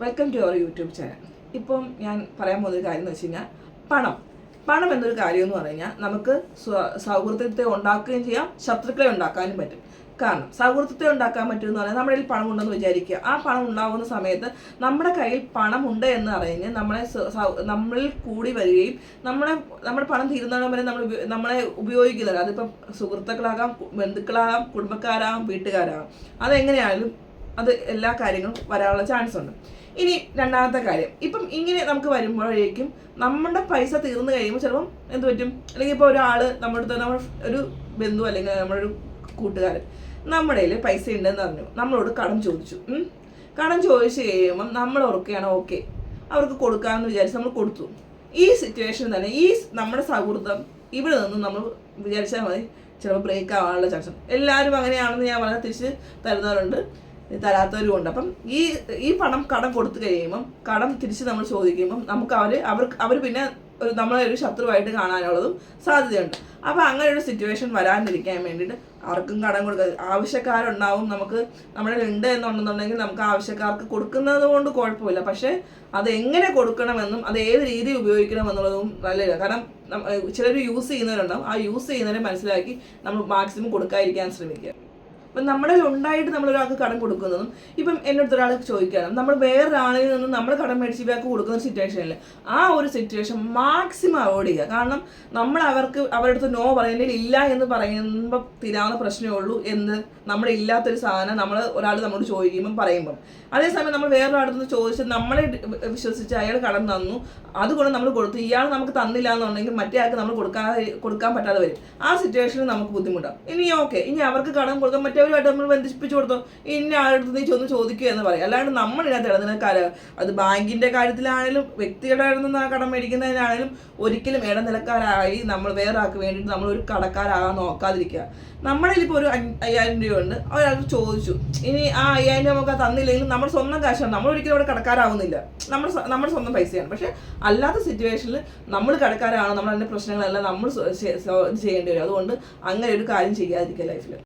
Welcome to our YouTube channel. ഇപ്പം ഞാൻ പറയാൻ പോകുന്നൊരു കാര്യം എന്ന് വെച്ച് കഴിഞ്ഞാൽ പണം എന്നൊരു കാര്യം എന്ന് പറഞ്ഞു കഴിഞ്ഞാൽ നമുക്ക് സൗഹൃദത്തെ ഉണ്ടാക്കുകയും ചെയ്യാം, ശത്രുക്കളെ ഉണ്ടാക്കാനും പറ്റും. കാരണം സൗഹൃദത്തെ ഉണ്ടാക്കാൻ പറ്റുമെന്ന് പറഞ്ഞാൽ നമ്മുടെ കയ്യിൽ പണം ഉണ്ടെന്ന് വിചാരിക്കുക. ആ പണം ഉണ്ടാകുന്ന സമയത്ത് നമ്മുടെ കയ്യിൽ പണമുണ്ട് എന്ന് അറിഞ്ഞ് നമ്മളിൽ കൂടി വരികയും നമ്മുടെ പണം തീരുന്നതിന് വരെ നമ്മളെ ഉപയോഗിക്കുന്നത്, അതിപ്പം സുഹൃത്തുക്കളാകാം, ബന്ധുക്കളാകാം, കുടുംബക്കാരാകാം, വീട്ടുകാരാകാം, അതെങ്ങനെയായാലും അത് എല്ലാ കാര്യങ്ങളും വരാനുള്ള ചാൻസ് ഉണ്ട്. ഇനി രണ്ടാമത്തെ കാര്യം, ഇപ്പം ഇങ്ങനെ നമുക്ക് വരുമ്പോഴേക്കും നമ്മുടെ പൈസ തീർന്നു കഴിയുമ്പോൾ ചിലപ്പം എന്ത് പറ്റും, അല്ലെങ്കിൽ ഇപ്പോൾ ഒരാൾ നമ്മുടെ അടുത്ത്, നമ്മൾ ഒരു ബന്ധു അല്ലെങ്കിൽ നമ്മുടെ ഒരു കൂട്ടുകാരൻ നമ്മുടെ കയ്യിൽ പൈസ ഉണ്ടെന്ന് പറഞ്ഞു നമ്മളോട് കടം ചോദിച്ചു. കടം ചോദിച്ചു കഴിയുമ്പം നമ്മൾ ഓർക്കുകയാണ് ഓക്കെ അവർക്ക് കൊടുക്കാമെന്ന് വിചാരിച്ച് നമ്മൾ കൊടുത്തു. ഈ സിറ്റുവേഷൻ തന്നെ നമ്മുടെ സൗഹൃദം ഇവിടെ നിന്ന് നമ്മൾ വിചാരിച്ചാൽ മതി ചിലപ്പോൾ ബ്രേക്ക് ആവാനുള്ള ചാൻസ്. എല്ലാവരും അങ്ങനെയാണെന്ന് ഞാൻ വളരെ തിരിച്ച് തരുന്നവരുണ്ട്, തരാത്തവരും ഉണ്ട്. അപ്പം ഈ പണം കടം കൊടുത്തു കഴിയുമ്പം കടം തിരിച്ച് നമ്മൾ ചോദിക്കുമ്പം നമുക്ക് അവർ പിന്നെ നമ്മളെ ഒരു ശത്രുവായിട്ട് കാണാനുള്ളതും സാധ്യതയുണ്ട്. അപ്പോൾ അങ്ങനെ ഒരു സിറ്റുവേഷൻ വരാതിരിക്കാൻ വേണ്ടിയിട്ട് ആർക്കും കടം കൊടുക്കുക, ആവശ്യക്കാരുണ്ടാവും, നമുക്ക് നമ്മുടെ ഉണ്ട് എന്നുണ്ടെന്നുണ്ടെങ്കിൽ നമുക്ക് ആവശ്യക്കാർക്ക് കൊടുക്കുന്നത് കൊണ്ട് കുഴപ്പമില്ല. പക്ഷേ അത് എങ്ങനെ കൊടുക്കണമെന്നും അത് ഏത് രീതിയിൽ ഉപയോഗിക്കണമെന്നുള്ളതും നല്ലതാണ്. കാരണം ചിലർ യൂസ് ചെയ്യുന്നവരുണ്ടാവും, ആ യൂസ് ചെയ്യുന്നവരെ മനസ്സിലാക്കി നമ്മൾ മാക്സിമം കൊടുക്കാതിരിക്കാൻ ശ്രമിക്കുക. അപ്പം നമ്മുടെ ഉണ്ടായിട്ട് നമ്മളൊരാൾക്ക് കടം കൊടുക്കുന്നതും, ഇപ്പം എന്നോട് ഒരാൾക്ക് ചോദിക്കണം, നമ്മൾ വേറൊരാളിൽ നിന്ന് നമ്മൾ കടം മേടിച്ച് ഇവർക്ക് കൊടുക്കുന്ന സിറ്റുവേഷനിൽ ആ ഒരു സിറ്റുവേഷൻ മാക്സിമം അവോയ്ഡ് ചെയ്യുക. കാരണം നമ്മൾ അവരുടെ അടുത്ത് നോ പറയുന്നതിൽ ഇല്ല എന്ന് പറയുമ്പോൾ തീരാവുന്ന പ്രശ്നമേ ഉള്ളൂ. നമ്മുടെ ഇല്ലാത്തൊരു സാധനം ഒരാൾ നമ്മളോട് ചോദിക്കുമ്പം പറയുമ്പം, അതേസമയം നമ്മൾ വേറൊരാളുടെ നിന്ന് ചോദിച്ച് നമ്മളെ വിശ്വസിച്ച് അയാൾ കടം തന്നു, അതുകൊണ്ട് നമ്മൾ കൊടുത്തു, ഇയാൾ നമുക്ക് തന്നില്ല എന്നുണ്ടെങ്കിൽ മറ്റേ ആൾക്ക് നമ്മൾ കൊടുക്കാൻ പറ്റാതെ വരും. ആ സിറ്റുവേഷനിൽ നമുക്ക് ബുദ്ധിമുട്ടാവും. ഇനി അവർക്ക് കടം കൊടുക്കാൻ മറ്റേവരുമായിട്ട് നമ്മൾ ബന്ധിപ്പിച്ചു കൊടുത്തോ, ഇന്ന ആളുടെ നീ ചോദിക്കുക എന്ന് പറയും. അല്ലാണ്ട് നമ്മളിതിനകത്ത് ഇടനിലക്കാര്, അത് ബാങ്കിന്റെ കാര്യത്തിലാണെങ്കിലും വ്യക്തികളുടെ നിന്ന് കടം മേടിക്കുന്നതിനാണെങ്കിലും ഒരിക്കലും ഇടനിലക്കാരായി നമ്മൾ വേറെ ആൾക്ക് വേണ്ടിയിട്ട് നമ്മളൊരു കടക്കാരാകാൻ നോക്കാതിരിക്കുക. നമ്മുടെ ഇപ്പോൾ ഒരു 5000 രൂപ ഉണ്ട്, ഒരാൾക്ക് ചോദിച്ചു, ഇനി ആ 5000 രൂപ നമുക്ക് തന്നില്ലെങ്കിലും നമ്മുടെ സ്വന്തം കാശാണ്, നമ്മൾ ഒരിക്കലും അവിടെ കടക്കാരാവുന്നില്ല, നമ്മുടെ സ്വന്തം പൈസയാണ്. പക്ഷെ അല്ലാത്ത സിറ്റുവേഷനിൽ നമ്മൾ കടക്കാരാണ്, നമ്മൾ അതിൻ്റെ പ്രശ്നങ്ങളെല്ലാം നമ്മൾ ചെയ്യേണ്ടി വരും. അതുകൊണ്ട് അങ്ങനെ ഒരു കാര്യം ചെയ്യാതിരിക്കുക ലൈഫിൽ.